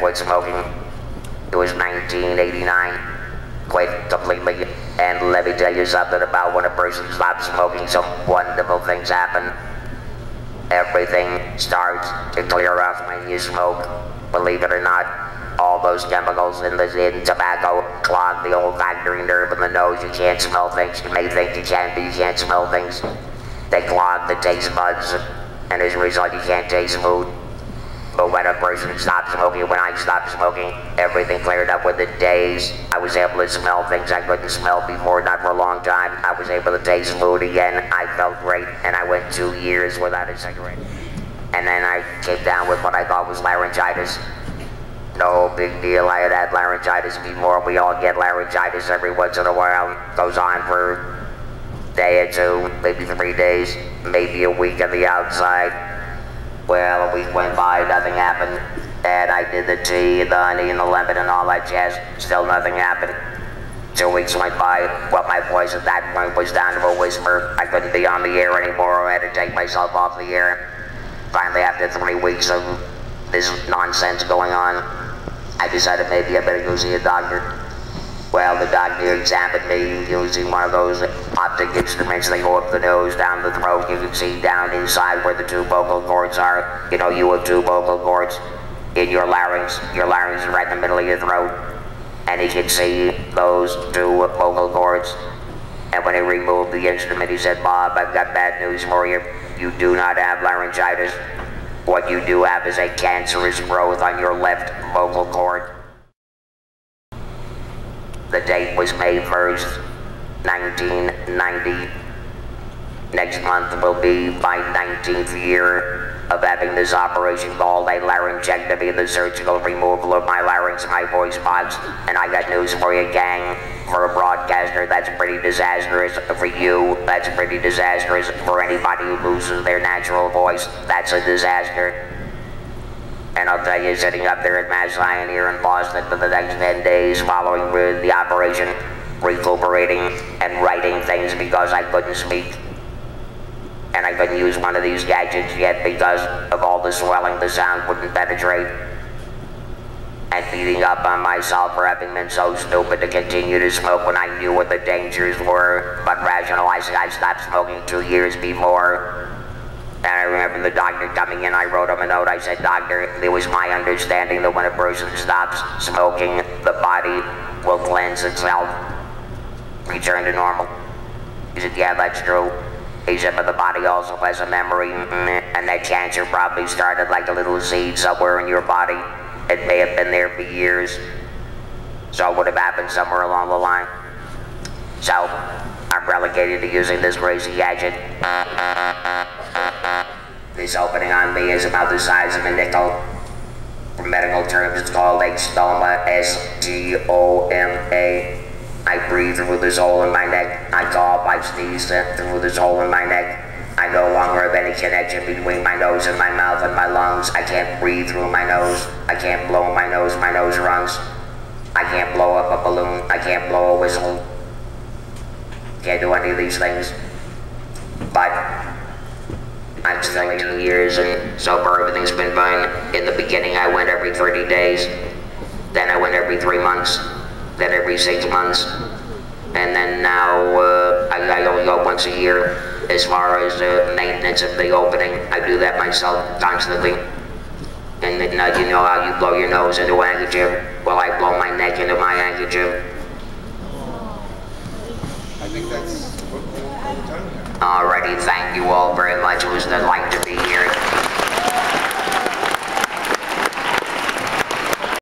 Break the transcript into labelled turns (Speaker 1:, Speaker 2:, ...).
Speaker 1: quit smoking. It was 1989. Quit completely. And let me tell you something about when a person stops smoking, some wonderful things happen. Everything starts to clear up when you smoke. Believe it or not, all those chemicals in tobacco clog the olfactory nerve in the nose. You can't smell things. You may think you can, but you can't smell things. They clog the taste buds, and as a result, you can't taste food. But when a person stops smoking, when I stopped smoking, everything cleared up within days. I was able to smell things I couldn't smell before, not for a long time. I was able to taste food again. I felt great, and I went 2 years without a cigarette. And then I came down with what I thought was laryngitis. No big deal, I had had laryngitis before. We all get laryngitis every once in a while. Goes on for a day or two, maybe 3 days, maybe a week on the outside. Well, a week went by, nothing happened. And I did the tea, the honey, and the lemon, and all that jazz. Still nothing happened. 2 weeks went by. Well, my voice at that point was down to a whisper. I couldn't be on the air anymore. I had to take myself off the air. Finally, after 3 weeks of this nonsense going on, I decided maybe I better go see a doctor. Well, the doctor examined me using one of those optic instruments. They go up the nose, down the throat. You can see down inside where the two vocal cords are. You know, you have two vocal cords in your larynx. Your larynx is right in the middle of your throat. And he can see those two vocal cords. And when he removed the instrument, he said, "Bob, I've got bad news for you. You do not have laryngitis. What you do have is a cancerous growth on your left vocal cord." The date was May 1st, 1990. Next month will be my 19th year of having this operation called a laryngectomy, the surgical removal of my larynx, my voice box. And I got news for you, gang. For a broadcaster, that's pretty disastrous. For you, that's pretty disastrous. For anybody who loses their natural voice, that's a disaster. And I'll tell you, sitting up there at Mass Zion here in Boston for the next 10 days following the operation, recuperating and writing things because I couldn't speak. And I couldn't use one of these gadgets yet because of all the swelling, the sound wouldn't penetrate. And beating up on myself for having been so stupid to continue to smoke when I knew what the dangers were, but rationalizing I stopped smoking 2 years before. And I remember the doctor coming in, I wrote him a note. I said, "Doctor, it was my understanding that when a person stops smoking, the body will cleanse itself, return to normal." He said, "Yeah, that's true." He said, "But the body also has a memory, and that cancer probably started like a little seed somewhere in your body. It may have been there for years. So it would have happened somewhere along the line. So I'm relegated to using this crazy gadget. This opening on me is about the size of a nickel. For medical terms, it's called a stoma, S-T-O-M-A. I breathe through this hole in my neck. I cough, I sneeze through this hole in my neck. I no longer have any connection between my nose and my mouth and my lungs. I can't breathe through my nose. I can't blow my nose runs. I can't blow up a balloon. I can't blow a whistle. Can't do any of these things. But I'm still 2 years and so far everything's been fine. In the beginning I went every 30 days. Then I went every 3 months. Then every 6 months. And then now I only go once a year. As far as maintenance of the opening, I do that myself constantly. And then, you know how you blow your nose into a handkerchief? Well, I blow my neck into my handkerchief.
Speaker 2: I think that's what we're done here.
Speaker 1: Alrighty, thank you all very much. It was a delight to be here.